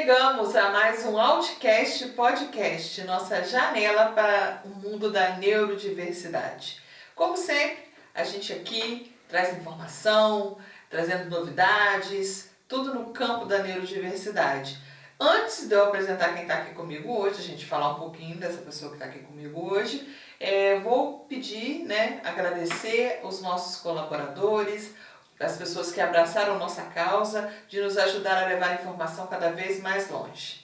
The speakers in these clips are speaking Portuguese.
Chegamos a mais um Outcast Podcast, nossa janela para o mundo da neurodiversidade. Como sempre, a gente aqui traz informação, trazendo novidades, tudo no campo da neurodiversidade. Antes de eu apresentar quem está aqui comigo hoje, a gente falar um pouquinho dessa pessoa que está aqui comigo hoje, vou pedir, agradecer os nossos colaboradores, as pessoas que abraçaram nossa causa, de nos ajudar a levar a informação cada vez mais longe.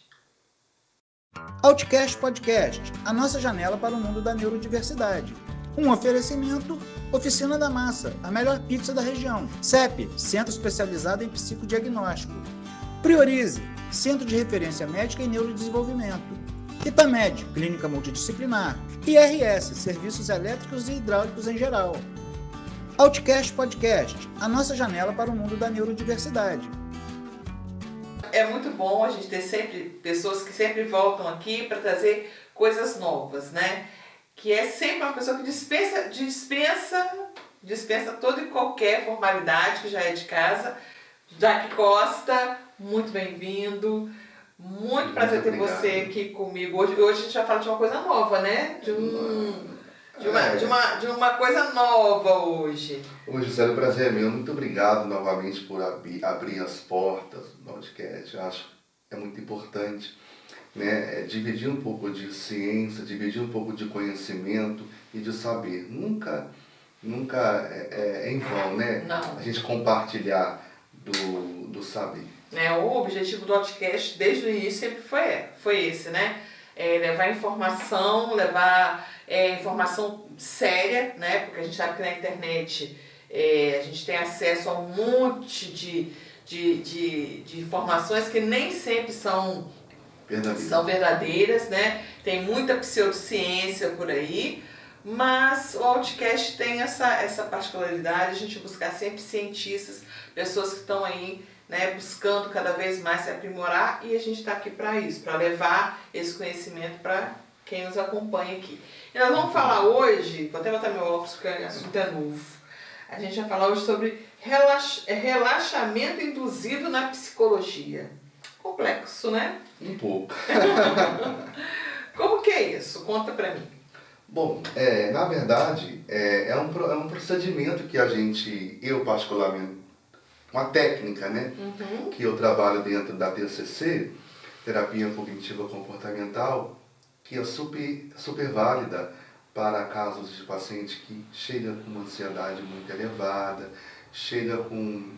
Outcast Podcast, a nossa janela para o mundo da neurodiversidade. Um oferecimento, Oficina da Massa, a melhor pizza da região. CEP, Centro Especializado em Psicodiagnóstico. Priorize, Centro de Referência Médica em Neurodesenvolvimento. Ipamed, Clínica Multidisciplinar. IRS, Serviços Elétricos e Hidráulicos em geral. Outcast Podcast, a nossa janela para o mundo da neurodiversidade. É muito bom a gente ter sempre pessoas que sempre voltam aqui para trazer coisas novas, né? Que é sempre uma pessoa que dispensa toda e qualquer formalidade que já é de casa. Jaque Costa, muito bem-vindo. Muito prazer ter você aqui comigo. Hoje a gente vai falar de uma coisa nova, né? De uma coisa nova hoje. Ô Gisele, o prazer é meu. Muito obrigado novamente por abrir as portas do podcast. Eu acho que é muito importante, né? Dividir um pouco de ciência, dividir um pouco de conhecimento e de saber. Nunca é em vão, né? Não. A gente compartilhar do saber. O objetivo do podcast desde o início sempre foi esse, né? Levar informação, informação séria, né? Porque a gente sabe que na internet a gente tem acesso a um monte de informações que nem sempre são verdadeiras, né? Tem muita pseudociência por aí, mas o Outcast tem essa particularidade, a gente buscar sempre cientistas, pessoas que estão aí, né, buscando cada vez mais se aprimorar, e a gente está aqui para isso, para levar esse conhecimento para quem nos acompanha aqui. E nós vamos falar hoje, vou até botar meu óculos porque o assunto é novo, a gente vai falar hoje sobre relaxamento induzido na psicologia. Complexo, né? Um pouco. Como que é isso? Conta para mim. Bom, na verdade, é um procedimento que eu particularmente, uma técnica, né? Uhum. Que eu trabalho dentro da TCC, Terapia Cognitiva Comportamental, que é super válida para casos de paciente que chega com uma ansiedade muito elevada, chega com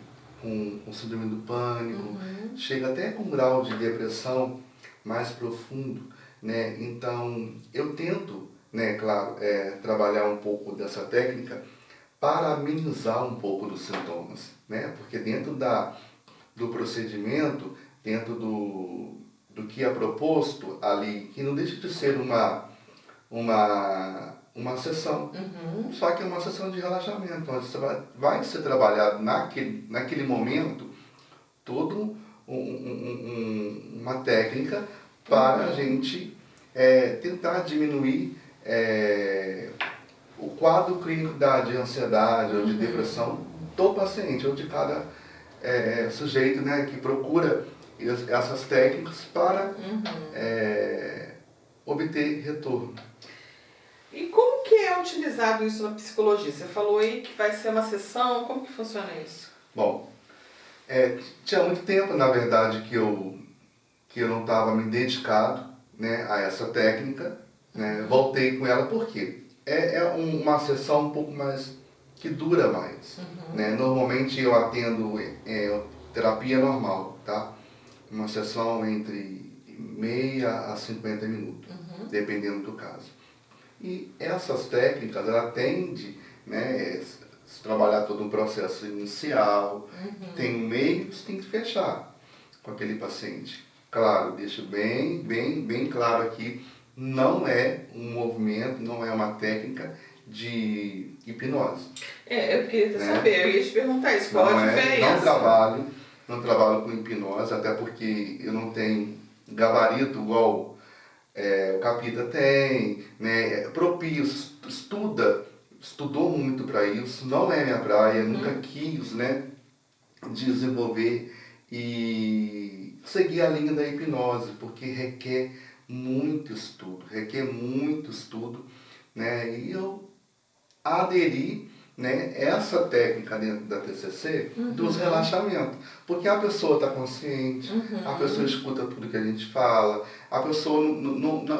síndrome do pânico, Uhum. chega até com um grau de depressão mais profundo, né? Então, eu tento, né, claro, trabalhar um pouco dessa técnica para amenizar um pouco dos sintomas, né? Porque dentro do procedimento, dentro do que é proposto ali, que não deixa de ser uma sessão, Uhum. só que é uma sessão de relaxamento, onde você vai ser trabalhado naquele momento todo uma técnica para a gente tentar diminuir o quadro clínico de ansiedade ou de depressão do paciente ou de cada sujeito, né, que procura essas técnicas para obter retorno. E como que é utilizado isso na psicologia? Você falou aí que vai ser uma sessão, como que funciona isso? Bom, tinha muito tempo, na verdade, que eu não estava me dedicado, né, a essa técnica, né? Voltei com ela porque uma sessão um pouco mais, que dura mais. Uhum. Né? Normalmente eu atendo terapia normal, tá? Uma sessão entre meia a 50 minutos, dependendo do caso. E essas técnicas, ela tende, né, trabalhar todo um processo inicial, tem um meio, você tem que fechar com aquele paciente. Claro, deixo bem claro aqui, não é um movimento, não é uma técnica de hipnose. Eu queria saber, eu ia te perguntar isso, qual a diferença? Não trabalho com hipnose, até porque eu não tenho gabarito igual o Capita tem, né? Propício, estudou muito para isso, não é minha praia, nunca quis, né, desenvolver e seguir a linha da hipnose, porque requer muito estudo, né? E eu aderi, né, essa técnica dentro da TCC dos relaxamentos, porque a pessoa está consciente, a pessoa escuta tudo que a gente fala, a pessoa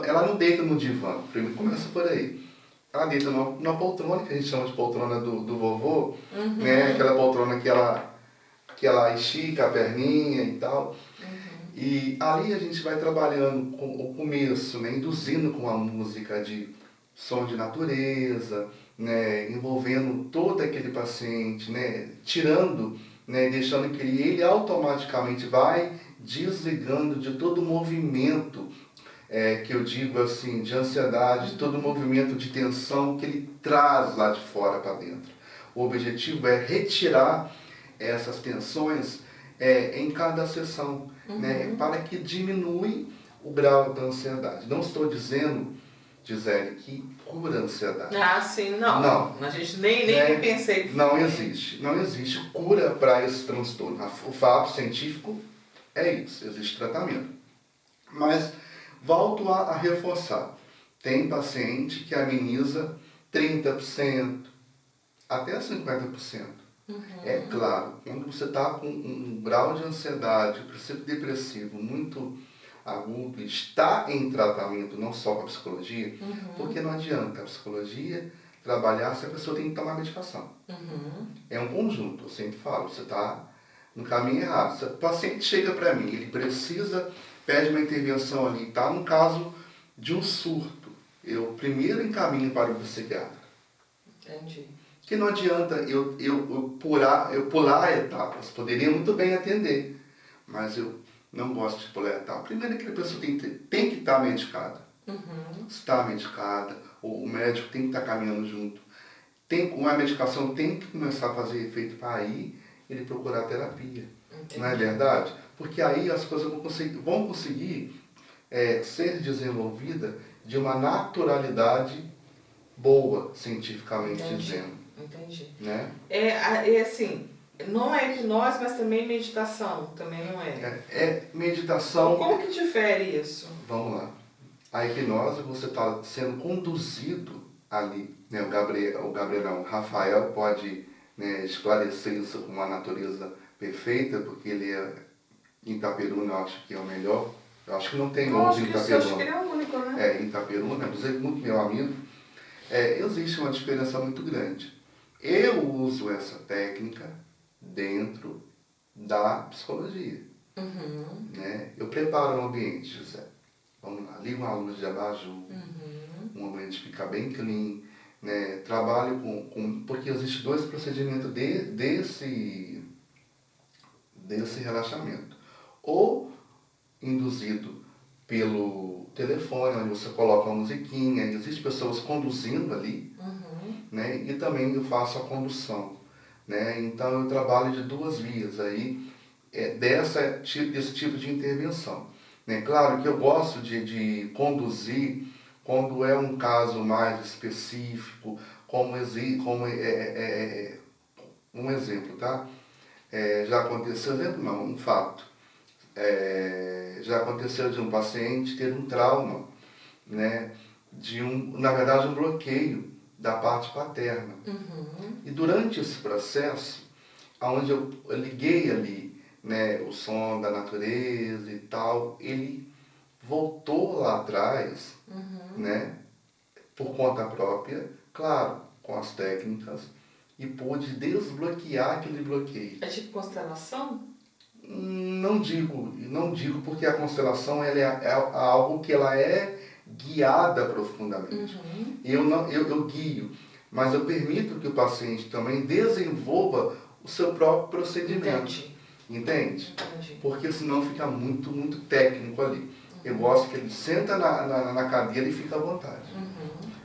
ela não deita no divã, primeiro começa por aí. Ela deita numa poltrona, que a gente chama de poltrona do vovô, né, aquela poltrona que ela estica a perninha e tal. E ali a gente vai trabalhando com o começo, né, induzindo com a música de som de natureza, né, envolvendo todo aquele paciente, né, tirando, né, deixando que ele automaticamente vai desligando de todo o movimento, que eu digo assim, de ansiedade, todo o movimento de tensão que ele traz lá de fora para dentro. O objetivo é retirar essas tensões em cada sessão, né, para que diminui o grau da ansiedade. Não estou dizendo, Gisele, que cura a ansiedade. Ah, sim, não. A gente nem pensei. Não existe cura para esse transtorno. O fato científico é isso, existe tratamento. Mas volto a reforçar. Tem paciente que ameniza 30%, até 50%. É claro, quando você está com um grau de ansiedade, princípio depressivo muito agudo, está em tratamento, não só com a psicologia, porque não adianta a psicologia trabalhar se a pessoa tem que tomar medicação. É um conjunto, eu sempre falo, você está no caminho errado. Se o paciente chega para mim, ele pede uma intervenção ali, está no caso de um surto, eu primeiro encaminho para o psiquiatra. Entendi. Que não adianta eu pular etapas, poderia muito bem atender, mas eu não gosto de pular etapas. Primeiro que a pessoa tem que estar medicada. Está medicada, o médico tem que estar caminhando junto. A medicação tem que começar a fazer efeito para aí ele procurar terapia. Entendi. Não é verdade? Porque aí as coisas vão conseguir ser desenvolvidas de uma naturalidade boa, cientificamente dizendo. Entendi. Né? Assim, não é hipnose, mas também meditação, também não é? Meditação... Como que difere isso? Vamos lá. A hipnose, você está sendo conduzido ali, né? O Rafael pode, né, esclarecer isso com uma natureza perfeita, porque ele é em Itaperuna, eu acho que é o melhor. Eu acho que não tem outro em Itaperuna. Eu acho que ele é o único, né? Em Itaperuna, inclusive muito meu amigo. Existe uma diferença muito grande. Eu uso essa técnica dentro da psicologia. Né? Eu preparo um ambiente, José. Vamos lá, ligo uma luz de abajur, um ambiente fica bem clean, né? Trabalho porque existem 2 procedimentos desse relaxamento. Ou induzido pelo telefone, onde você coloca uma musiquinha, existem pessoas conduzindo ali, né? E também eu faço a condução, né? Então eu trabalho de 2 vias aí, desse tipo de intervenção, né? Claro que eu gosto de conduzir quando é um caso mais específico, como um exemplo, tá? Já aconteceu, um fato. Já aconteceu de um paciente ter um trauma, né? Na verdade, um bloqueio da parte paterna. E durante esse processo, onde eu liguei ali, né, o som da natureza e tal, ele voltou lá atrás, né, por conta própria, claro, com as técnicas, e pôde desbloquear aquele bloqueio. É tipo constelação? Não digo porque a constelação ela é algo que ela é guiada profundamente. Eu guio, mas eu permito que o paciente também desenvolva o seu próprio procedimento. Entende? Porque senão fica muito, muito técnico ali. Eu gosto que ele senta na cadeira e fica à vontade.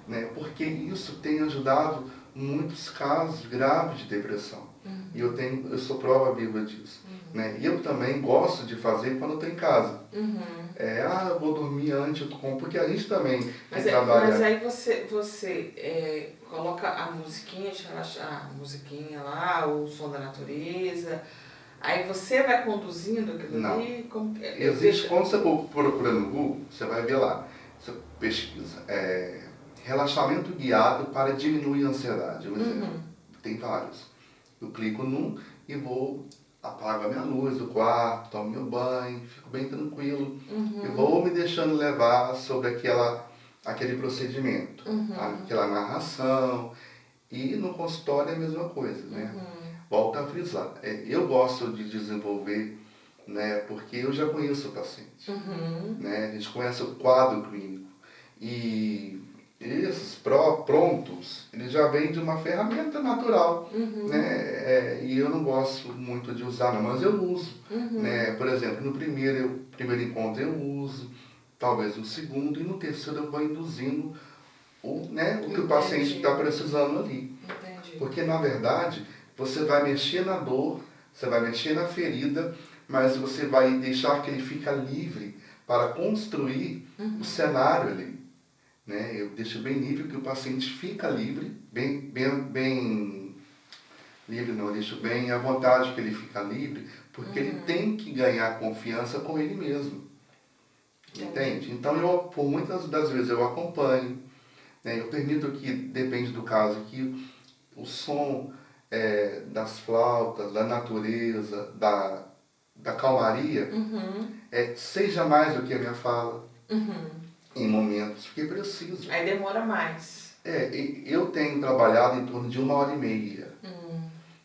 Né? Porque isso tem ajudado muitos casos graves de depressão. E eu sou prova viva disso. Né? E eu também gosto de fazer quando eu estou em casa. Eu vou dormir antes, porque a gente também trabalha. Mas aí você coloca a musiquinha de relaxar, a musiquinha lá, o som da natureza. Aí você vai conduzindo aquilo Não. ali? Existe, quando você procura no Google, você vai ver lá, você pesquisa, relaxamento guiado para diminuir a ansiedade, por exemplo. Tem vários. Eu clico num e apago a minha luz do quarto, tomo meu banho, fico bem tranquilo. E vou me deixando levar sobre aquele procedimento, aquela narração. E no consultório é a mesma coisa, né? Volto a frisar. Eu gosto de desenvolver, né, porque eu já conheço o paciente. Né? A gente conhece o quadro clínico. E esses prontos, eles já vêm de uma ferramenta natural. Né? E eu não gosto muito de usar, não, mas eu uso. Né? Por exemplo, no primeiro encontro eu uso, talvez no segundo, e no terceiro eu vou induzindo o que o paciente está precisando ali. Entendi. Porque, na verdade, você vai mexer na dor, você vai mexer na ferida, mas você vai deixar que ele fica livre para construir o cenário ali. Né? Eu deixo bem livre que o paciente fica livre, bem livre não, eu deixo bem à vontade que ele fica livre, porque ele tem que ganhar confiança com ele mesmo. Entende? Então, por muitas das vezes eu acompanho, né? Eu permito que, depende do caso, que o som das flautas, da natureza, da calmaria, seja mais do que a minha fala em momentos que preciso. Aí demora mais. Eu tenho trabalhado em torno de 1h30,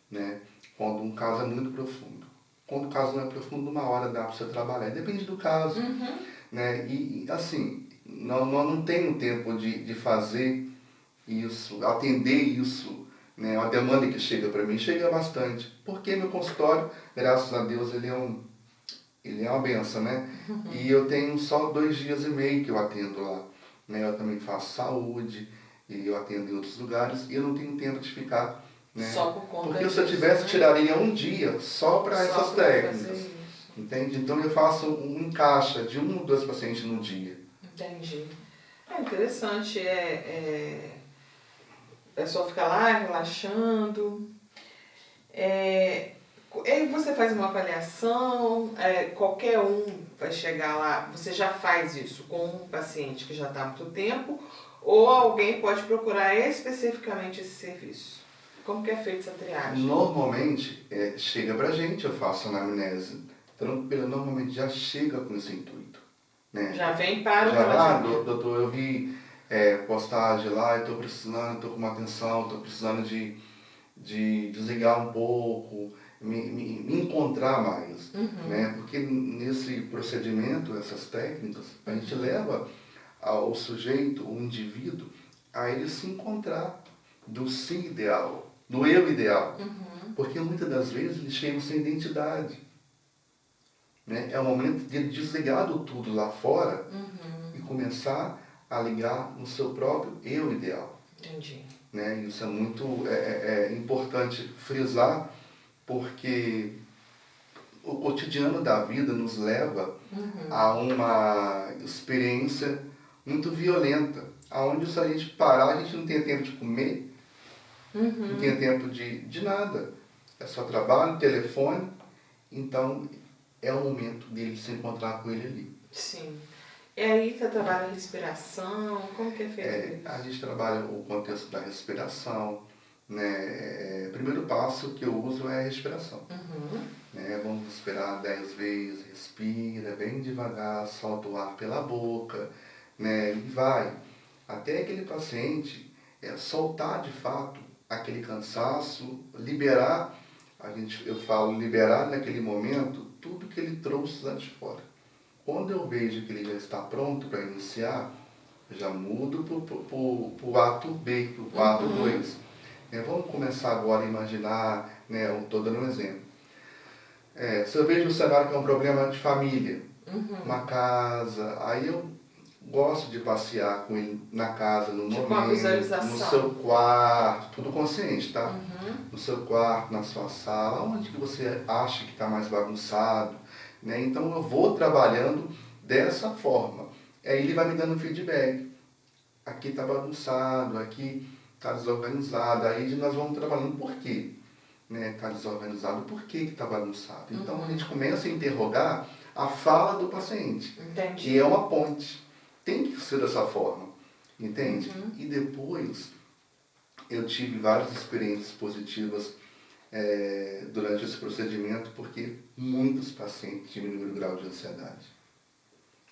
né? Quando um caso é muito profundo. Quando o caso não é profundo, 1 hora dá para você trabalhar. Depende do caso. Né? E assim, não tenho tempo de fazer isso, atender isso, né? A demanda que chega para mim chega bastante, porque meu consultório, graças a Deus, ele é uma benção, né? E eu tenho só 2 dias e meio que eu atendo lá, né? Eu também faço saúde e eu atendo em outros lugares e eu não tenho tempo de ficar, né? Só por conta porque disso, se eu tivesse, né? tiraria um dia só para essas pra técnicas, entende? Então eu faço um encaixe de 1 ou 2 pacientes no dia. Entendi. Interessante, é só ficar lá relaxando. Aí você faz uma avaliação, qualquer um vai chegar lá, você já faz isso com um paciente que já está há muito tempo, ou alguém pode procurar especificamente esse serviço? Como que é feita essa triagem? Normalmente, chega pra gente, eu faço anamnese tranquila, normalmente já chega com esse intuito. Né? Já vem para o relaxamento. Doutor, eu vi postagem lá, eu estou precisando, estou com uma atenção, estou precisando de desligar um pouco, me encontrar mais. Né? Porque nesse procedimento, essas técnicas, a gente leva ao sujeito, o indivíduo, a ele se encontrar do si ideal, do eu ideal. Porque muitas das vezes eles chegam sem identidade. Né? É o momento de desligar do tudo lá fora e começar a ligar no seu próprio eu ideal. Entendi. Né? Isso é muito importante frisar, porque o cotidiano da vida nos leva a uma experiência muito violenta, onde se a gente parar, a gente não tem tempo de comer, não tem tempo de nada. É só trabalho, telefone, então é o momento dele se encontrar com ele ali. Sim. É aí que você trabalha a respiração? Como que é feito isso? A gente trabalha o contexto da respiração, né? O primeiro passo que eu uso é a respiração. Né? Vamos respirar 10 vezes, respira bem devagar, solta o ar pela boca, né? E vai até aquele paciente soltar de fato aquele cansaço, liberar, eu falo liberar naquele momento tudo que ele trouxe lá de fora. Quando eu vejo que ele já está pronto para iniciar, já mudo para o ato B, para o ato 2. Vamos começar agora a imaginar, né, eu estou dando um exemplo. Se eu vejo o cenário que é um problema de família, uma casa, aí eu gosto de passear com ele na casa, no tipo momento, uma visualização. no seu quarto, tudo consciente, tá? No seu quarto, na sua sala, onde que você acha que está mais bagunçado, né? Então eu vou trabalhando dessa forma. Aí ele vai me dando feedback. Aqui está bagunçado, aqui está desorganizado. Aí nós vamos trabalhando por quê? né, tá desorganizado, por que está bagunçado? Então a gente começa a interrogar a fala do paciente, Entendi. que é uma ponte. Tem que ser dessa forma, entende? E depois eu tive várias experiências positivas durante esse procedimento, porque muitos pacientes diminuíram o grau de ansiedade.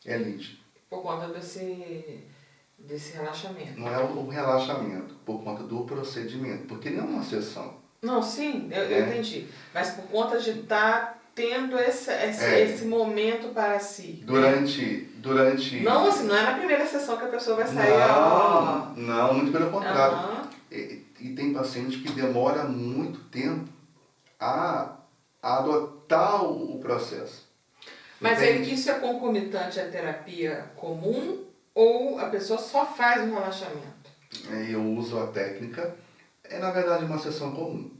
É nítido. Por conta desse relaxamento. Não é o relaxamento, por conta do procedimento, porque não é uma sessão. Não, sim, eu entendi. Mas por conta de estar tendo esse momento para si. Durante... Não, assim, não é na primeira sessão que a pessoa vai sair. Não, muito pelo contrário. E tem paciente que demora muito tempo a adotar o processo. Mas Entende? isso é concomitante à terapia comum ou a pessoa só faz um relaxamento? Eu uso a técnica, na verdade uma sessão comum,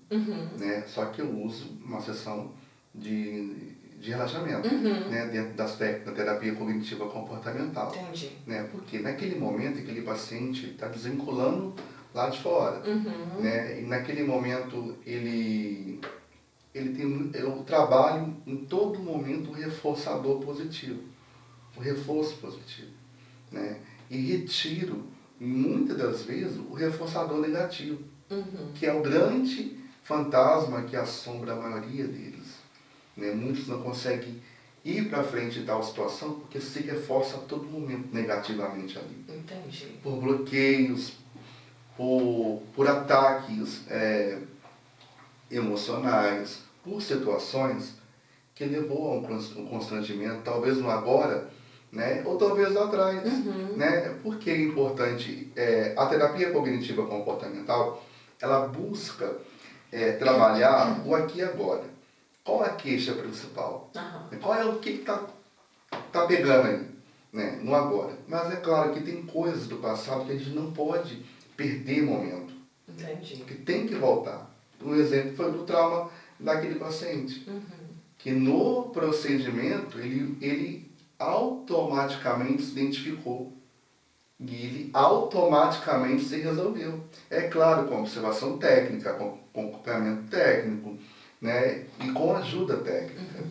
né? Só que eu uso uma sessão de relaxamento, né? Dentro das técnicas da terapia cognitiva comportamental. Entendi. Né? Porque naquele momento aquele paciente está desvinculando lá de fora, né? E naquele momento ele tem, eu trabalho em todo momento o reforçador positivo, o reforço positivo, né? E retiro muitas das vezes o reforçador negativo, que é o grande fantasma que assombra a maioria deles, né? Muitos não conseguem ir para frente de tal situação porque se reforça a todo momento negativamente ali. Entendi. Por bloqueios, por ataques emocionais, por situações que levou a um constrangimento, talvez no agora, né, ou talvez lá atrás. Né? Por que é importante? A terapia cognitiva comportamental, ela busca trabalhar o aqui e agora. Qual é a queixa principal? Qual é o que está pegando aí, né, no agora? Mas é claro que tem coisas do passado que a gente não pode perder momento. Entendi. Que tem que voltar. Um exemplo foi do trauma daquele paciente. Que no procedimento ele automaticamente se identificou. E ele automaticamente se resolveu. É claro, com observação técnica, com acompanhamento técnico, né? E com ajuda técnica.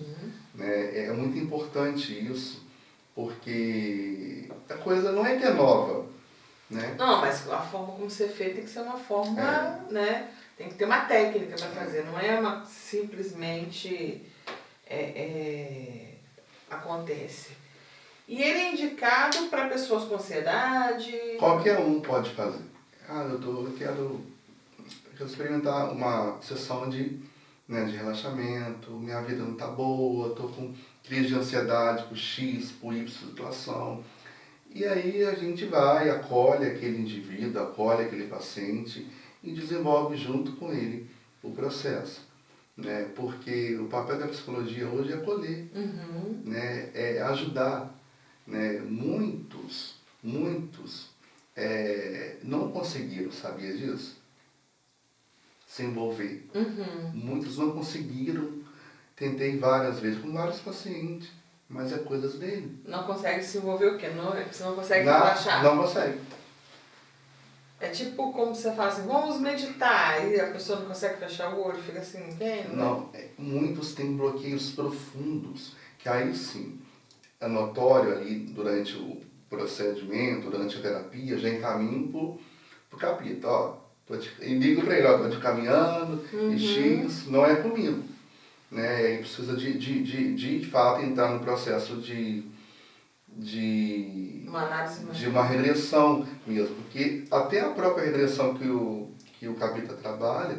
Né? É muito importante isso, porque a coisa não é que é nova. Né? Não, mas a forma como ser feita tem que ser uma forma, né? Tem que ter uma técnica para fazer, não é uma simplesmente acontece. E ele é indicado para pessoas com ansiedade? Qualquer um pode fazer. Eu quero experimentar uma sessão de relaxamento, minha vida não está boa, estou com crise de ansiedade por X, por Y situação. E aí a gente vai, acolhe aquele indivíduo, acolhe aquele paciente e desenvolve junto com ele o processo. Né? Porque o papel da psicologia hoje é acolher, né? É ajudar. Né? Muitos não conseguiram, sabia disso? Se envolver. Muitos não conseguiram, tentei várias vezes com vários pacientes, mas é coisas dele. Não consegue se envolver o quê? Você não consegue relaxar? Não consegue. É tipo como você fala assim, vamos meditar, e a pessoa não consegue fechar o olho, fica assim, entende? Não, muitos têm bloqueios profundos, que aí sim, é notório ali durante o procedimento, durante a terapia, já encaminho pro capítulo, ó. E digo para ele, ó, estou te caminhando, e X, não é comigo. Né? E precisa de fato entrar no processo de uma análise mais. De uma regressão mesmo, porque até a própria regressão que o Capita trabalha,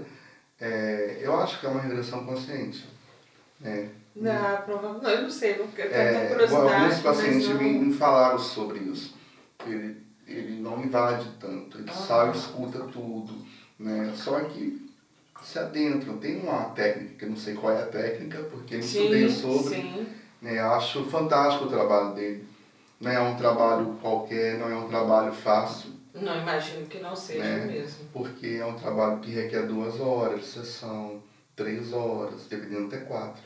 eu acho que é uma regressão consciente. Né? Não, eu não sei, porque eu tenho curiosidade. Alguns pacientes me falaram sobre isso. Ele não invade tanto, ele sai, escuta tudo, né? Só que se adentra. Tem uma técnica, que eu não sei qual é a técnica, porque eu estudei sobre. Né? Acho fantástico o trabalho dele. Não é um trabalho qualquer, não é um trabalho fácil. Não, imagino que não seja mesmo. Porque é um trabalho que requer 2 horas de sessão, 3 horas, dependendo até 4.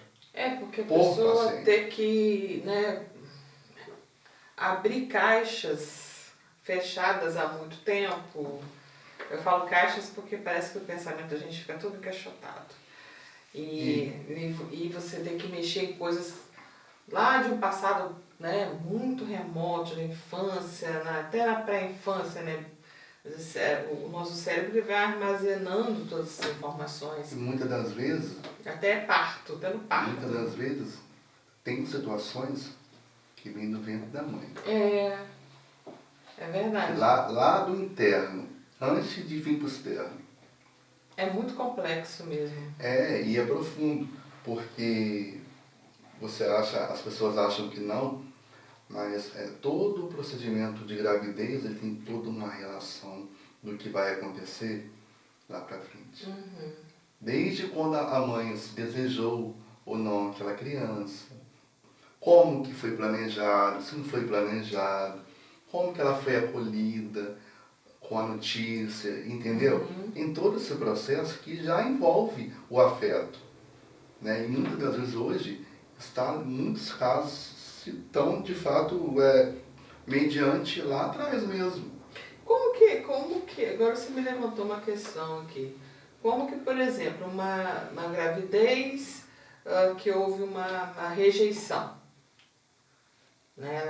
Porque a pessoa ter que, né, abrir caixas fechadas há muito tempo. Eu falo caixas porque parece que o pensamento da gente fica todo encaixotado. E você tem que mexer em coisas lá de um passado, né, muito remoto, na infância, até na pré-infância, né? O nosso cérebro vai armazenando todas essas informações. E muitas das vezes, Até parto, até no parto. muitas das vezes, tem situações que vêm do ventre da mãe. É verdade. Lá do interno, antes de vir para o externo. É muito complexo mesmo. E é profundo, porque as pessoas acham que não, mas todo o procedimento de gravidez ele tem toda uma relação do que vai acontecer lá para frente. Desde quando a mãe se desejou ou não aquela criança, como que foi planejado, se não foi planejado, como que ela foi acolhida com a notícia, entendeu? Em todo esse processo que já envolve o afeto. Né? E muitas das vezes hoje, muitos casos estão, de fato, mediante lá atrás mesmo. Como que, agora você me levantou uma questão aqui. Como que, por exemplo, uma gravidez que houve uma rejeição, né?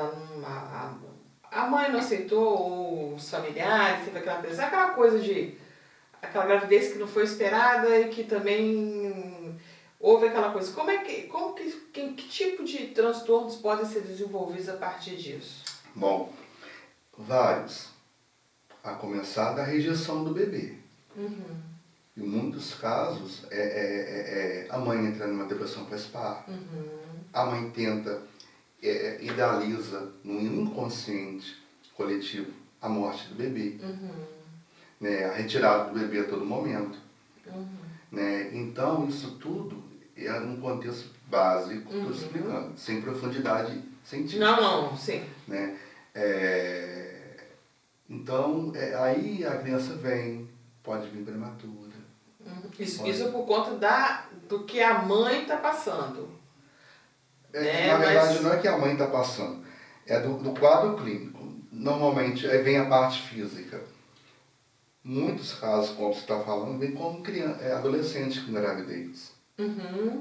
A mãe não aceitou, ou os familiares, teve aquela coisa aquela gravidez que não foi esperada e que também houve aquela coisa. Que tipo de transtornos podem ser desenvolvidos a partir disso? Bom, vários. A começar da rejeição do bebê. Em muitos casos, a mãe entra numa depressão pós-parto. A mãe idealiza no inconsciente coletivo a morte do bebê. Né, a retirada do bebê a todo momento. Né? Então, isso tudo é num contexto básico, estou explicando, sem profundidade científica. Não, sim. Né? Então, aí a criança pode vir prematura. Isso por conta do que a mãe está passando. Na verdade, não é que a mãe está passando, é do quadro clínico. Normalmente, aí vem a parte física. Muitos casos, como você está falando, vem como criança, adolescente com gravidez. Eu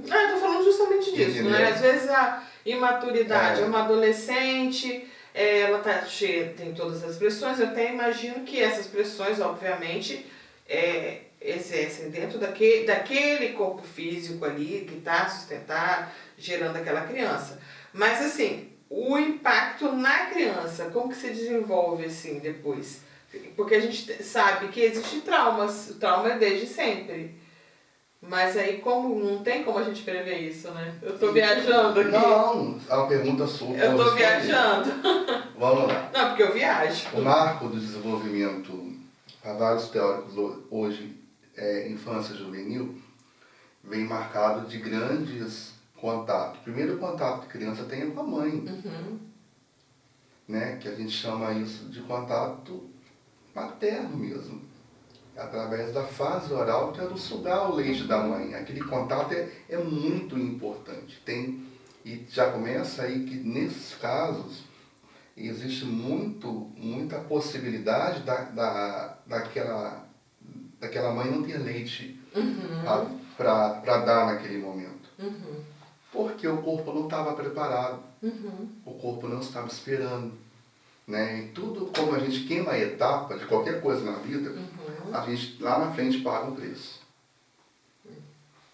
estou falando justamente disso, né? Às vezes a imaturidade é uma adolescente, ela tá cheia, tem todas as pressões. Eu até imagino que essas pressões, obviamente, exercem dentro daquele corpo físico ali que está sustentado, gerando aquela criança. Mas assim, o impacto na criança, como que se desenvolve assim depois? Porque a gente sabe que existem traumas, o trauma é desde sempre. Mas aí não tem como a gente prever isso, né? Eu tô viajando aqui. Não, é uma pergunta sua. Eu tô viajando. Vamos lá. Não, porque eu viajo. O marco do desenvolvimento, para vários teóricos hoje, infância juvenil, vem marcado de grandes contatos. O primeiro contato que a criança tem é com a mãe. Né? Que a gente chama isso de contato materno mesmo. Através da fase oral, que é do sugar o leite da mãe. Aquele contato é muito importante. E já começa aí que, nesses casos, existe muita possibilidade daquela mãe não ter leite para dar naquele momento. Porque o corpo não estava preparado. O corpo não estava esperando. Né? E tudo, como a gente queima a etapa de qualquer coisa na vida, a gente lá na frente paga um preço.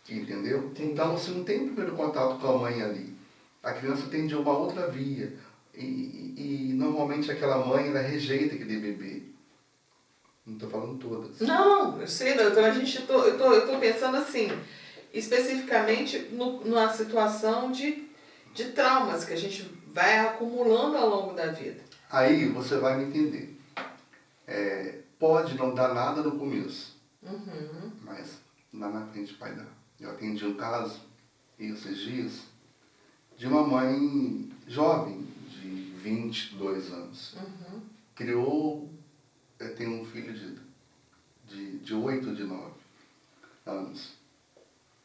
Entendeu? Então você não tem o primeiro contato com a mãe ali. A criança tem de uma outra via. E normalmente aquela mãe ela rejeita aquele bebê. Não estou falando todas. Não, eu sei, então eu tô pensando assim, especificamente numa situação de traumas que a gente vai acumulando ao longo da vida. Aí você vai me entender. Pode não dar nada no começo, mas lá na frente vai dar. Eu atendi um caso, esses dias, de uma mãe jovem, de 22 anos. Criou, tem um filho de 8 ou de 9 anos.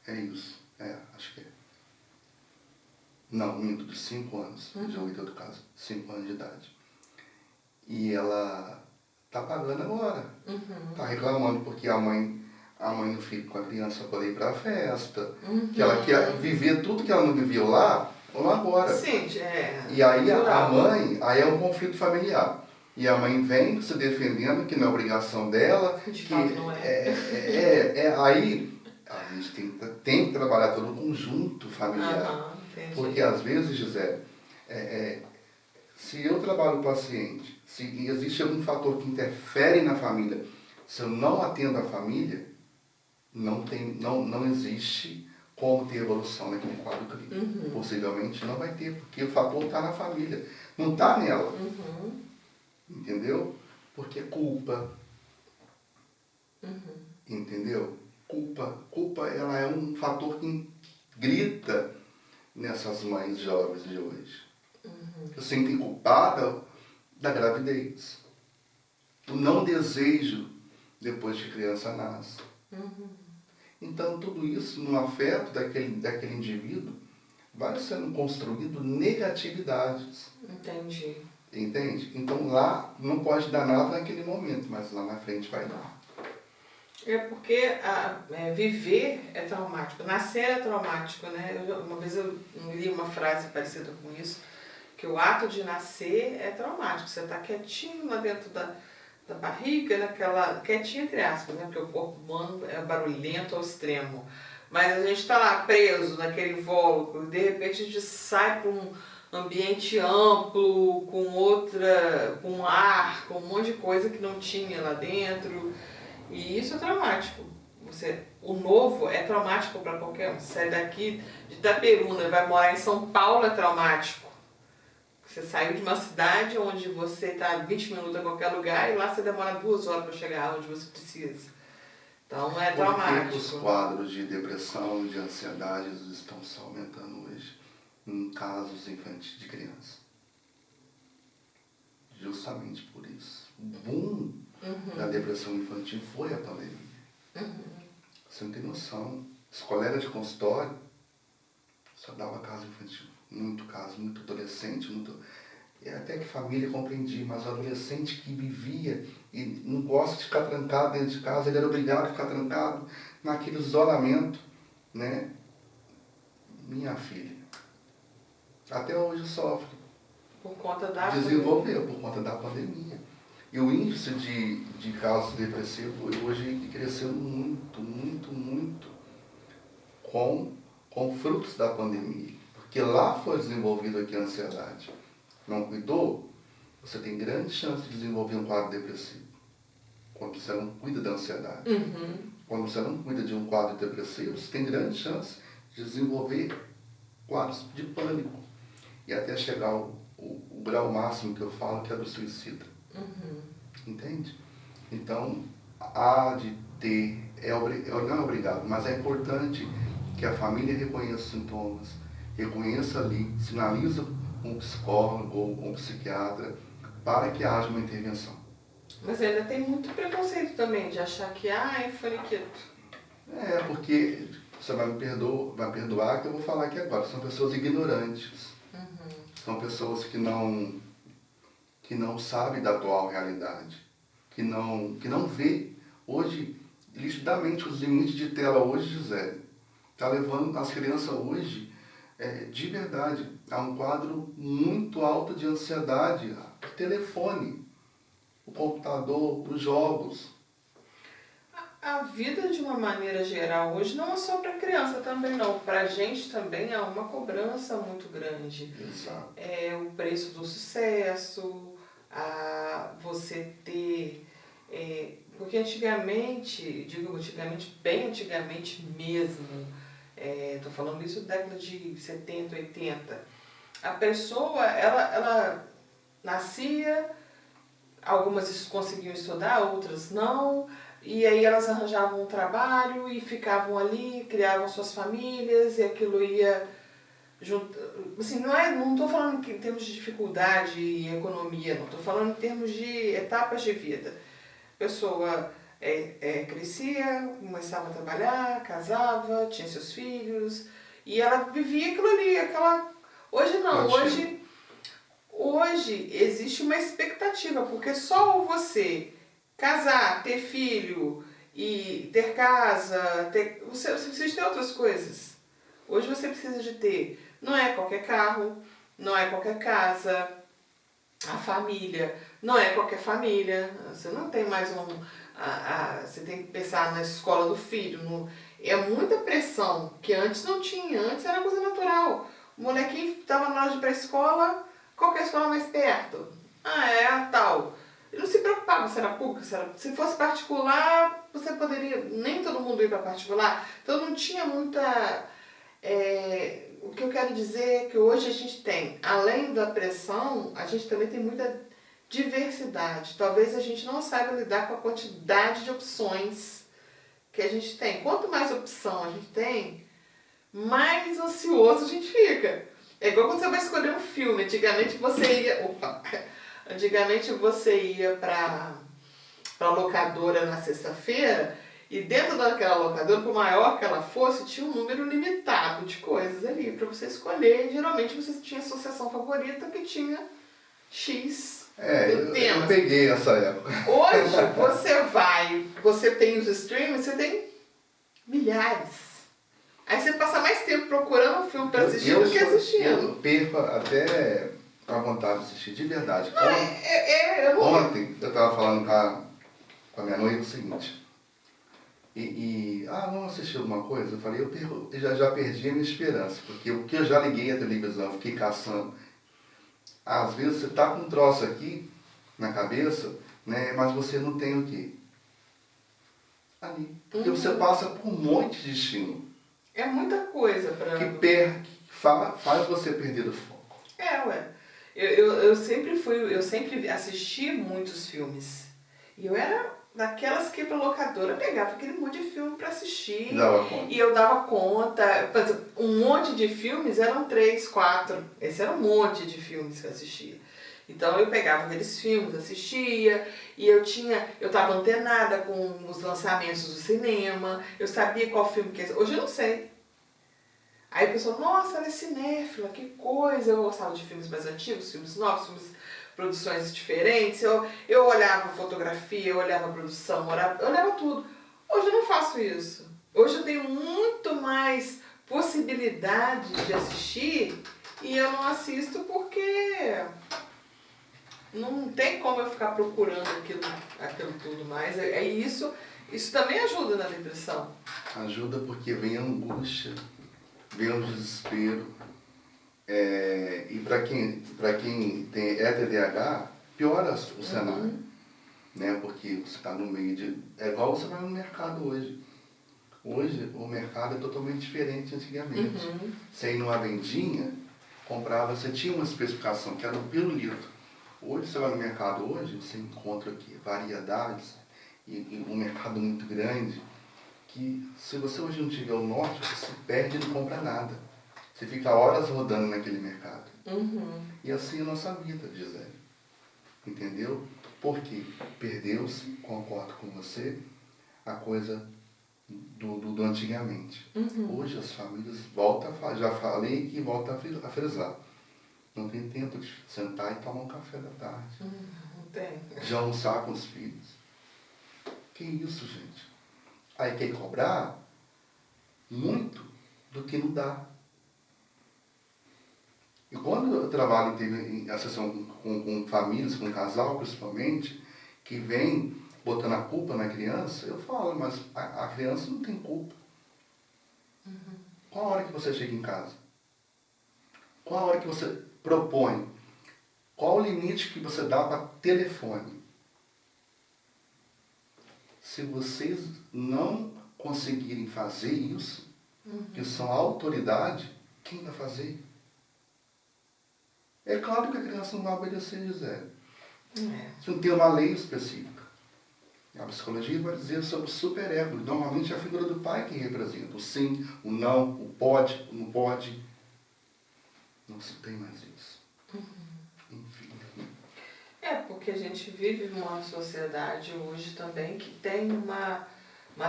É isso, acho que é. Não, minto, de 5 anos, de 8 outro caso, 5 anos de idade. E ela tá pagando agora. Tá reclamando porque a mãe a mãe não fica com a criança para poder ir para a festa, que ela quer viver tudo que ela não viveu lá, ou agora. Sim, E aí a mãe, aí é um conflito familiar. E a mãe vem se defendendo que não é obrigação dela. De fato não Aí a gente tem que trabalhar todo o conjunto familiar. Porque às vezes, Gisele, se eu trabalho o paciente, se existe algum fator que interfere na família, se eu não atendo a família, não existe como ter evolução naquele quadro clínico. Possivelmente não vai ter, porque o fator está na família, não está nela. Entendeu? Porque é culpa. Entendeu? Culpa, ela é um fator que grita nessas mães jovens de hoje. Se sentem culpada da gravidez. O não desejo depois que a criança nasce. Então, tudo isso, no afeto daquele indivíduo, vai sendo construído negatividades. Entendi. Entende? Então, lá não pode dar nada naquele momento, mas lá na frente vai dar. É porque viver é traumático, nascer é traumático, né? Uma vez eu li uma frase parecida com isso, que o ato de nascer é traumático. Você está quietinho lá dentro da barriga, quietinho entre aspas, né? Porque o corpo humano é barulhento ao extremo. Mas a gente está lá preso naquele invólucro, de repente a gente sai para um ambiente amplo, com ar, com um monte de coisa que não tinha lá dentro. E isso é traumático. O novo é traumático para qualquer um. Você sai daqui de Itaperuna, vai morar em São Paulo, é traumático. Você saiu de uma cidade onde você está 20 minutos em qualquer lugar e lá você demora 2 horas para chegar onde você precisa. Então é traumático. Por que os quadros de depressão e de ansiedade estão só aumentando hoje em casos infantis de criança? Justamente por isso. O boom da depressão infantil foi a pandemia. Você não tem noção. Os colegas de consultório só dava caso infantil. Muito caso, muito adolescente, até que família compreendia, mas o adolescente que vivia e não gosta de ficar trancado dentro de casa, ele era obrigado a ficar trancado naquele isolamento, né? Minha filha, até hoje sofre. Por conta da Desenvolveu por conta da pandemia. E o índice de casos depressivos hoje cresceu muito, muito, muito com frutos da pandemia. Porque lá foi desenvolvido aqui a ansiedade. Não cuidou? Você tem grande chance de desenvolver um quadro depressivo. Quando você não cuida da ansiedade. Quando você não cuida de um quadro depressivo, você tem grande chance de desenvolver quadros de pânico. E até chegar o grau máximo que eu falo, que é do suicídio. Entende? Então, há de ter, não é obrigado, mas é importante que a família reconheça os sintomas, reconheça ali, sinaliza um psicólogo ou um psiquiatra para que haja uma intervenção. Mas ainda tem muito preconceito também de achar que é faniquito. Porque você vai me perdoar que eu vou falar aqui agora. São pessoas ignorantes. São pessoas que não sabem da atual realidade. Que não vê hoje, nitidamente, os limites de tela hoje, Gisele. Está levando as crianças hoje, de verdade, a um quadro muito alto de ansiedade. O telefone, o computador, os jogos. A vida, de uma maneira geral, hoje não é só para criança também, não. Para a gente também há uma cobrança muito grande. Exato. O preço do sucesso, você ter... porque antigamente, bem antigamente mesmo, estou falando isso da década de 70, 80, a pessoa, ela nascia, algumas conseguiam estudar, outras não, e aí elas arranjavam um trabalho e ficavam ali, criavam suas famílias, e aquilo ia junto. Assim, não estou falando em termos de dificuldade e economia, não, estou falando em termos de etapas de vida. A pessoa crescia, começava a trabalhar, casava, tinha seus filhos, e ela vivia aquilo ali, Hoje não, hoje existe uma expectativa, porque só você casar, ter filho e ter casa, você precisa ter outras coisas. Hoje você precisa de ter, não é qualquer carro, não é qualquer casa, a família, não é qualquer família, você não tem mais você tem que pensar na escola do filho, é muita pressão, que antes não tinha, antes era coisa natural. O molequinho estava na hora de ir para a escola, qual que é a escola mais perto? Ah, é a tal. Ele não se preocupava se era pública, se fosse particular, você poderia, nem todo mundo ir para particular, então não tinha muita... o que eu quero dizer é que hoje a gente tem, além da pressão, a gente também tem muita diversidade. Talvez a gente não saiba lidar com a quantidade de opções que a gente tem. Quanto mais opção a gente tem, mais ansioso a gente fica. É igual quando você vai escolher um filme. Antigamente você ia para locadora na sexta-feira e dentro daquela locadora, por maior que ela fosse, tinha um número limitado de coisas ali para você escolher. E, geralmente você tinha a associação favorita que tinha X temas. Eu peguei essa época. Hoje você tem os streams, você tem milhares. Aí você passa mais tempo procurando um filme para assistir do que assistindo. Eu perco até a vontade de assistir, de verdade. Ontem eu estava falando com a minha noiva o seguinte. Vamos assistir alguma coisa? Eu falei, eu já perdi a minha esperança, porque o que eu já liguei a televisão, fiquei caçando. Às vezes você tá com um troço aqui na cabeça, né, mas você não tem o quê? Ali. Porque você passa por um monte de estímulo. É muita coisa para... Que faz você perder o foco. Eu sempre assisti muitos filmes. E eu era daquelas que pra locadora pegava aquele monte de filme para assistir. E eu dava conta. Um monte de filmes eram 3, 4. Esse era um monte de filmes que eu assistia. Então eu pegava aqueles filmes, assistia, e eu estava antenada com os lançamentos do cinema, eu sabia qual filme que é. Hoje eu não sei. Aí a pessoa, nossa, ela é cinéfila, que coisa. Eu gostava de filmes mais antigos, filmes novos, produções diferentes. Eu olhava fotografia, eu olhava produção, eu olhava tudo. Hoje eu não faço isso. Hoje eu tenho muito mais possibilidade de assistir e eu não assisto porque não tem como eu ficar procurando aquilo tudo mais. Isso também ajuda na depressão. Ajuda porque vem a angústia, vem o desespero. E para quem é TDAH, piora o cenário. Né? Porque você está no meio de... É igual você vai no mercado hoje. Hoje o mercado é totalmente diferente de antigamente. Você ia numa vendinha, comprava, você tinha uma especificação que era no pirulito. Hoje você vai no mercado hoje, você encontra aqui variedades e um mercado muito grande que se você hoje não tiver o norte, você se perde e não compra nada. Você fica horas rodando naquele mercado. E assim é a nossa vida, Gisele. Entendeu? Porque perdeu-se, concordo com você, a coisa do antigamente. Hoje as famílias voltam a já falei e volto a frisar. Não tem tempo de sentar e tomar um café da tarde. Não tem. De almoçar com os filhos. Que isso, gente? Aí quer cobrar muito do que não dá. E quando eu trabalho em associação com famílias, com casal principalmente, que vem botando a culpa na criança, eu falo, mas a criança não tem culpa. Qual a hora que você chega em casa? Qual a hora que você propõe? Qual o limite que você dá para telefone? Se vocês não conseguirem fazer isso, que são a autoridade, quem vai fazer? É claro que a criança não vai obedecer, Gisele. Se não tem uma lei específica. A psicologia vai dizer sobre o superego. Normalmente é a figura do pai que representa o sim, o não, o pode, o não pode. Não se tem mais isso. Enfim. Porque a gente vive numa sociedade hoje também que tem uma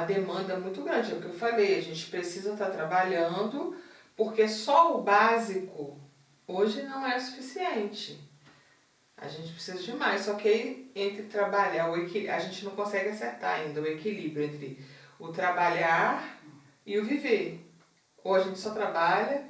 demanda muito grande. É o que eu falei, a gente precisa estar trabalhando porque só o básico hoje não é suficiente. A gente precisa de mais, só que aí, entre trabalhar, a gente não consegue acertar ainda o equilíbrio entre o trabalhar e o viver. Ou a gente só trabalha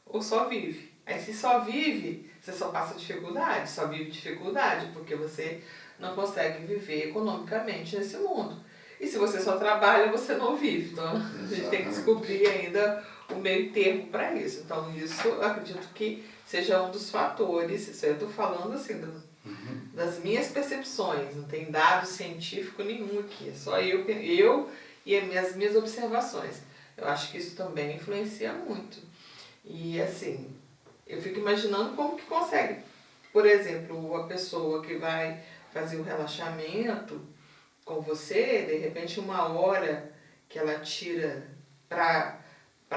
ou só vive. Aí se só vive, você só passa dificuldade, só vive dificuldade, porque você não consegue viver economicamente nesse mundo. E se você só trabalha, você não vive. Então a gente tem que descobrir ainda o meio termo para isso. Então isso eu acredito que seja um dos fatores, isso eu estou falando assim, das minhas percepções, não tem dado científico nenhum aqui, é só eu e as minhas observações. Eu acho que isso também influencia muito. E assim, eu fico imaginando como que consegue, por exemplo, a pessoa que vai fazer o relaxamento com você, de repente 1 hora que ela tira para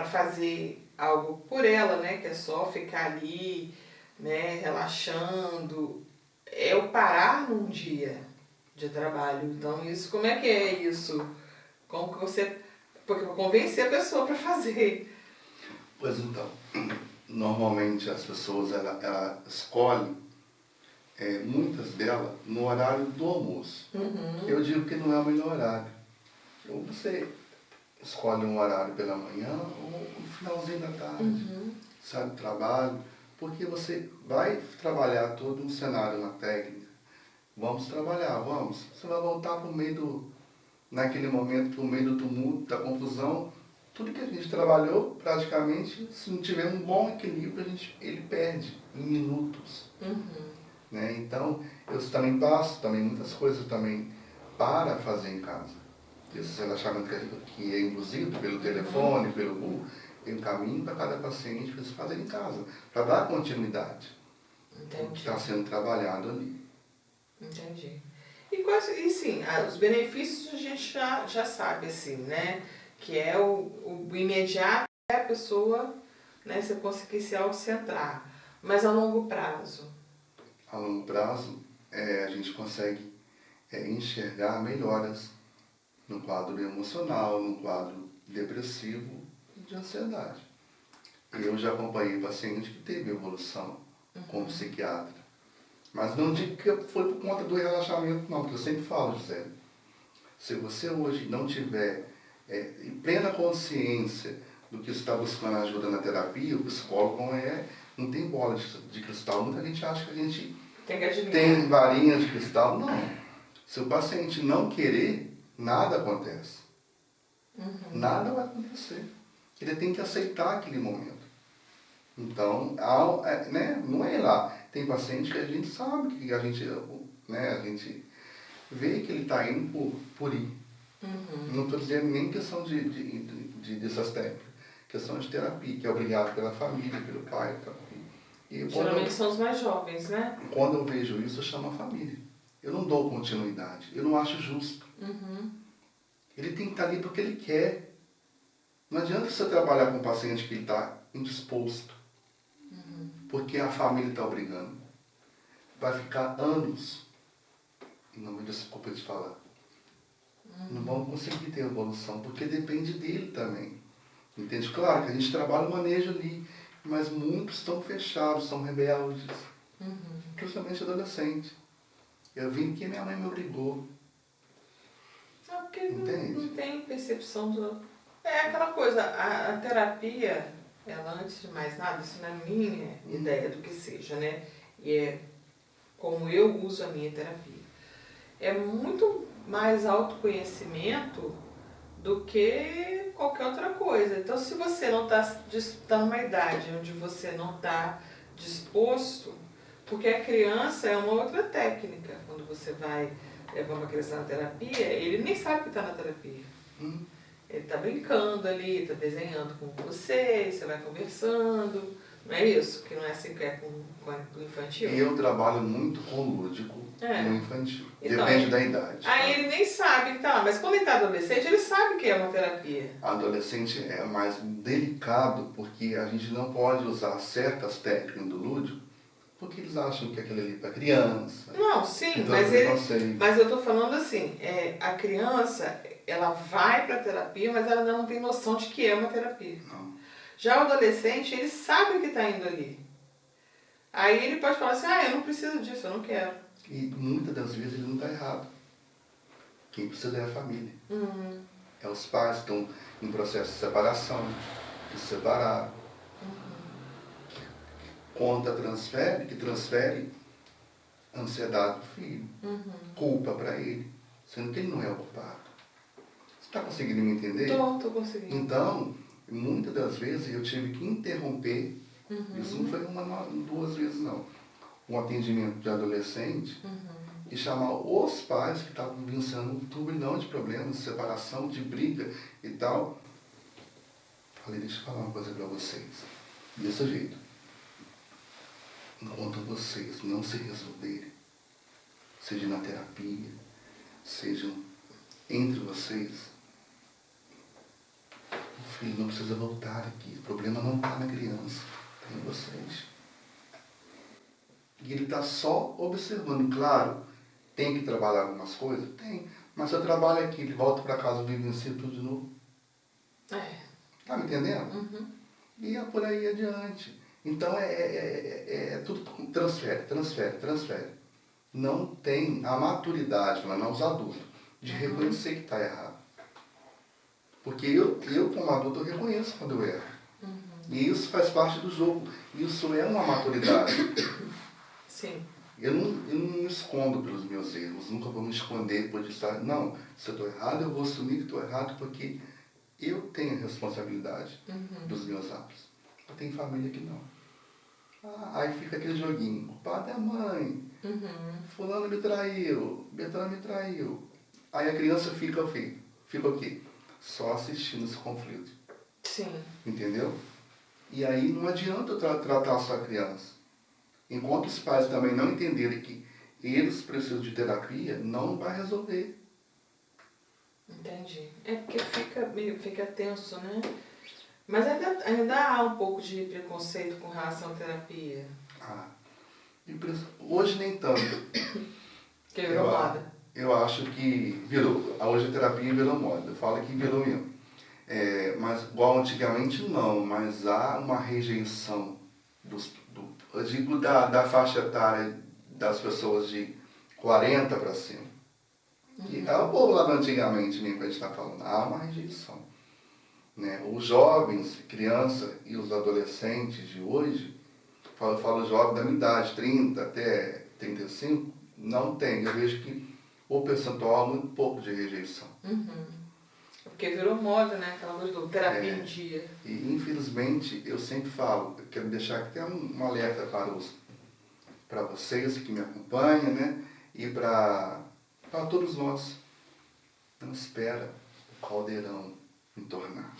fazer algo por ela, né, que é só ficar ali, né, relaxando, é o parar num dia de trabalho. Então isso, como é que é isso? Como que você, porque eu convencer a pessoa para fazer. Pois então, normalmente as pessoas ela escolhem, muitas delas, no horário do almoço. Eu digo que não é o melhor horário. Ou você escolhe um horário pela manhã ou no finalzinho da tarde, sai do trabalho, porque você vai trabalhar todo um cenário na técnica. Vamos trabalhar, vamos. Você vai voltar para o meio naquele momento, para o meio do tumulto, da confusão. Tudo que a gente trabalhou, praticamente, se não tiver um bom equilíbrio, ele perde em minutos. Né? Então, eu também passo muitas coisas também para fazer em casa. Esse relaxamento que é induzido pelo telefone, pelo Google, eu encaminho para cada paciente para eles fazerem em casa, para dar continuidade ao que está sendo trabalhado ali. Entendi. E sim, os benefícios a gente já sabe, assim, né? Que é o imediato é a pessoa, né, você conseguir se autocentrar. Mas a longo prazo? A longo prazo, a gente consegue enxergar melhoras no quadro emocional, no quadro depressivo e de ansiedade. Eu já acompanhei paciente que teve evolução como psiquiatra. Mas não digo que foi por conta do relaxamento, não, porque eu sempre falo, José, se você hoje não tiver em plena consciência do que está buscando ajuda na terapia, o psicólogo não tem bola de cristal. Muita gente acha que a gente tem varinha de cristal. Não. Se o paciente não querer, nada acontece. Nada vai acontecer. Ele tem que aceitar aquele momento. Então, não é lá. Tem paciente que a gente sabe que a gente vê que ele está indo por ir. Não estou dizendo nem questão dessas técnicas. Questão de terapia, que é obrigado pela família, pelo pai. Geralmente são os mais jovens, né? Quando eu vejo isso, eu chamo a família. Eu não dou continuidade. Eu não acho justo. Ele tem que estar ali porque ele quer. Não adianta você trabalhar com um paciente que está indisposto. Porque a família está obrigando. Vai ficar anos, e não me desculpa de falar, não vão conseguir ter evolução, porque depende dele também. Entende? Claro que a gente trabalha o manejo ali, mas muitos estão fechados, são rebeldes. Principalmente adolescente. Eu vim que minha mãe me obrigou. Porque não tem percepção do... É aquela coisa, a terapia, ela antes de mais nada, isso não é minha ideia do que seja, né? E é como eu uso a minha terapia. É muito mais autoconhecimento do que qualquer outra coisa. Então, se você não está numa idade onde você não está disposto, porque a criança é uma outra técnica. Quando você vai levar uma criança na terapia, ele nem sabe que está na terapia. Ele está brincando ali, está desenhando com você vai conversando. Não é isso? Que não é assim que é com o infantil? E eu trabalho muito com o lúdico no infantil. Então, depende da idade. Aí ele nem sabe que está lá, mas quando ele está adolescente, ele sabe que é uma terapia. Adolescente é mais delicado, porque a gente não pode usar certas técnicas do lúdico, porque eles acham que aquilo ali é para criança. Não, sim, então, mas eu estou falando assim, a criança, ela vai para a terapia, mas ela não tem noção de que é uma terapia. Não. Já o adolescente, ele sabe que está indo ali. Aí ele pode falar assim, eu não preciso disso, eu não quero. E muitas das vezes ele não está errado. Quem precisa é a família. É os pais que estão em processo de separação, que se separaram. Conta que transfere ansiedade para o filho, culpa para ele, sendo que ele não é o culpado. Você está conseguindo me entender? Tô conseguindo. Então, muitas das vezes eu tive que interromper, isso não foi uma, duas vezes não, um atendimento de adolescente e chamar os pais que estavam vivenciando um turbilhão de problemas, de separação, de briga e tal. Falei, deixa eu falar uma coisa para vocês. Desse jeito. Enquanto vocês não se resolverem, seja na terapia, seja entre vocês, o filho não precisa voltar aqui. O problema não está na criança, está em vocês. E ele está só observando. Claro, tem que trabalhar algumas coisas? Tem. Mas se eu trabalho aqui, ele volta para casa e vivencia tudo de novo. Tá me entendendo? E é por aí adiante. Então é tudo transfere. Não tem a maturidade, falando aos adultos, de reconhecer que está errado. Porque eu como adulto, eu reconheço quando eu erro. E isso faz parte do jogo. Isso é uma maturidade. Sim. Eu não me escondo pelos meus erros, nunca vou me esconder por estar. Não, se eu estou errado, eu vou assumir que estou errado, porque eu tenho a responsabilidade dos meus atos. Eu tenho família que não. Aí fica aquele joguinho, o pai é a mãe, fulano me traiu, Betana me traiu. Aí a criança fica o quê? Só assistindo esse conflito. Sim. Entendeu? E aí não adianta eu tratar a sua criança. Enquanto os pais também não entenderem que eles precisam de terapia, não vai resolver. Entendi. É porque fica tenso, né? Mas ainda há um pouco de preconceito com relação à terapia. Hoje nem tanto. Que virou moda. Eu acho que virou. Hoje a terapia virou moda. Eu falo que virou mesmo. Mas igual antigamente não, mas há uma rejeição eu digo da faixa etária das pessoas de 40 para cima. Que é o povo lá do antigamente mesmo que a gente está falando. Há uma rejeição. Né? Os jovens, crianças e os adolescentes de hoje, eu falo jovem da minha idade, 30 até 35, não tem. Eu vejo que o percentual é muito pouco de rejeição. Porque virou moda, né? Aquela coisa do terapia em dia. E infelizmente, eu sempre falo, eu quero deixar aqui até um alerta para vocês que me acompanham, né? E para todos nós. Não espera o caldeirão entornar.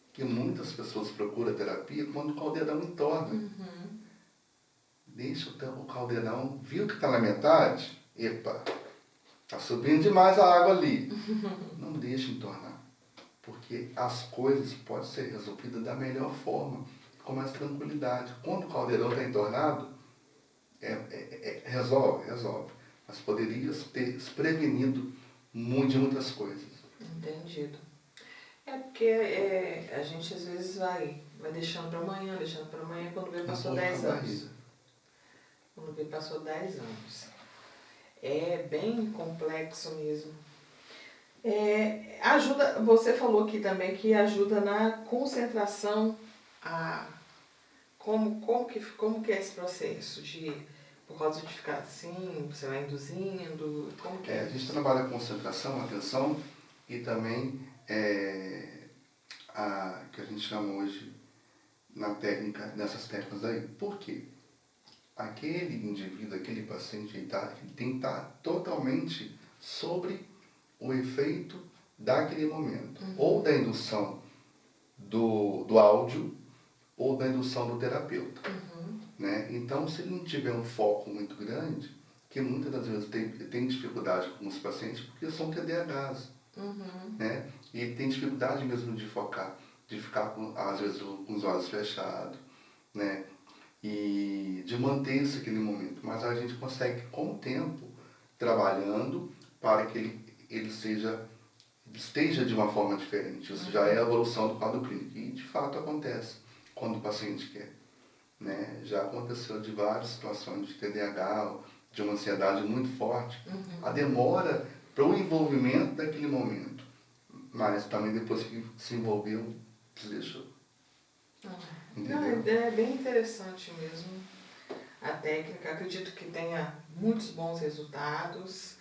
Porque muitas pessoas procuram terapia quando o caldeirão entorna. Deixa o caldeirão, viu que está na metade? Epa, está subindo demais a água ali. Não deixe entornar. Porque as coisas podem ser resolvidas da melhor forma, com mais tranquilidade. Quando o caldeirão está entornado, resolve. Mas poderia ter se prevenido de muitas coisas. Entendido. É porque a gente às vezes vai deixando para amanhã, quando vê passou 10 anos. Quando vê passou 10 anos. É bem complexo mesmo. Ajuda, você falou aqui também que ajuda na concentração. Como que é esse processo por causa de ficar assim, você vai induzindo, como que é? A gente trabalha concentração, atenção e também que a gente chama hoje nessas técnicas aí. Por quê? Aquele indivíduo, aquele paciente, ele tem que estar totalmente sobre o efeito daquele momento. Ou da indução do áudio, ou da indução do terapeuta. Né? Então, se ele não tiver um foco muito grande, que muitas das vezes tem dificuldade com os pacientes, porque são TDAHs. Né? E tem dificuldade mesmo de focar, de ficar, às vezes, com os olhos fechados, né? E de manter-se aquele momento. Mas a gente consegue, com o tempo, trabalhando para que ele esteja de uma forma diferente. Isso já é a evolução do quadro clínico. E, de fato, acontece quando o paciente quer. né? Já aconteceu de várias situações de TDAH, de uma ansiedade muito forte. A demora para o envolvimento daquele momento. Mas também depois que se envolveu, desleixou. Não, é bem interessante mesmo a técnica. Acredito que tenha muitos bons resultados,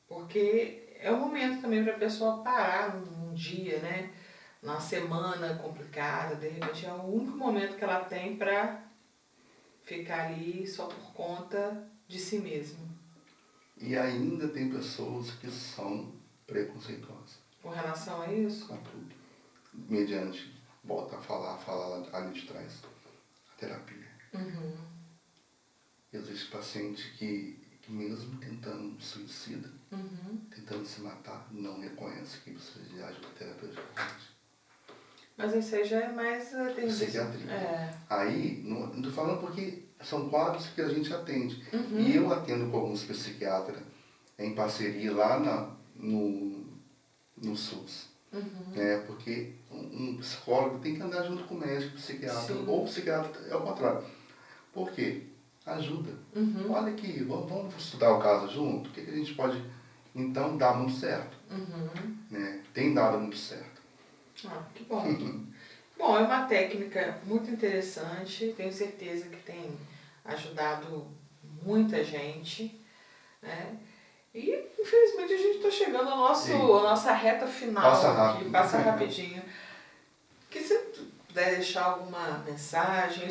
porque é um momento também para a pessoa parar num dia, né? Na semana complicada, de repente é o único momento que ela tem para ficar ali só por conta de si mesmo. E ainda tem pessoas que são preconceituosas. Com relação a isso? A tudo. Mediante, volta a falar ali de trás, a terapia. Existe paciente que mesmo tentando suicida, tentando se matar, não reconhece que precisa de ajuda terapêutica. Mas isso aí já é mais... Psiquiatria. Aí, não estou falando porque são quadros que a gente atende. E eu atendo com alguns psiquiatras em parceria lá no SUS. Porque um psicólogo tem que andar junto com o médico, psiquiatra. Sim. Ou o psiquiatra é o contrário. Por quê? Ajuda. Olha aqui, vamos estudar o caso junto? O que a gente pode... Então, dá muito certo. Né? Tem dado muito certo. Que bom. Bom, é uma técnica muito interessante. Tenho certeza que tem ajudado muita gente, né? E, infelizmente, a gente está chegando à nossa reta final. Passa rápido. Passa rapidinho. Que se puder deixar alguma mensagem,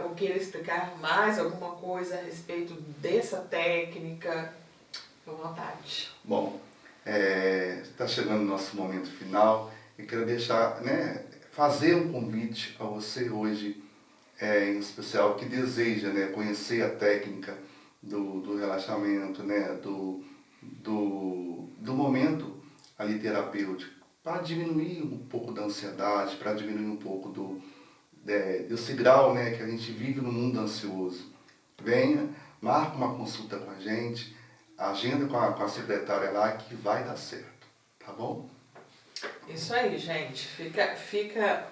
ou queira explicar mais alguma coisa a respeito dessa técnica, à vontade. Bom, está chegando o nosso momento final. Eu quero deixar, fazer um convite a você hoje, em especial, que deseja, conhecer a técnica do relaxamento, do momento ali terapêutico, para diminuir um pouco da ansiedade, para diminuir um pouco desse grau, que a gente vive no mundo ansioso. Venha, marque uma consulta com a gente, agenda com a secretária lá, que vai dar certo, tá bom? Isso aí, gente. Fica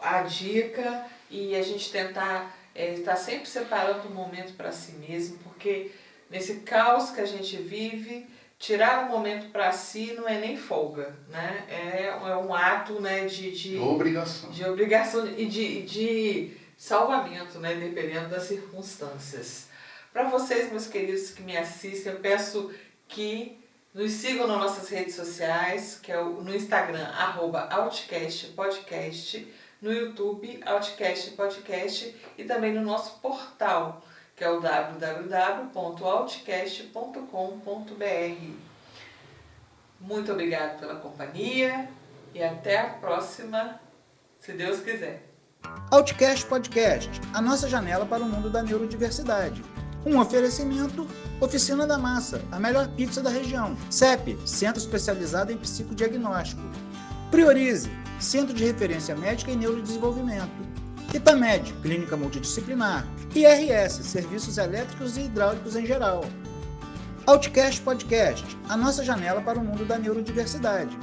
a dica e a gente tentar estar sempre separando um momento para si mesmo, porque nesse caos que a gente vive, tirar um momento para si não é nem folga, né? É um ato, de obrigação. De obrigação e de salvamento, dependendo das circunstâncias. Para vocês, meus queridos que me assistem, eu peço que nos sigam nas nossas redes sociais, que é no Instagram, @outcastpodcast, no YouTube, Outcast Podcast, e também no nosso portal, que é o www.outcast.com.br. Muito obrigada pela companhia e até a próxima, se Deus quiser. Outcast Podcast, a nossa janela para o mundo da neurodiversidade. Um oferecimento, Oficina da Massa, a melhor pizza da região. CEP, Centro Especializado em Psicodiagnóstico. Priorize, Centro de Referência Médica e Neurodesenvolvimento. Itamed, Clínica Multidisciplinar. IRS, Serviços Elétricos e Hidráulicos em geral. Outcast Podcast, a nossa janela para o mundo da neurodiversidade.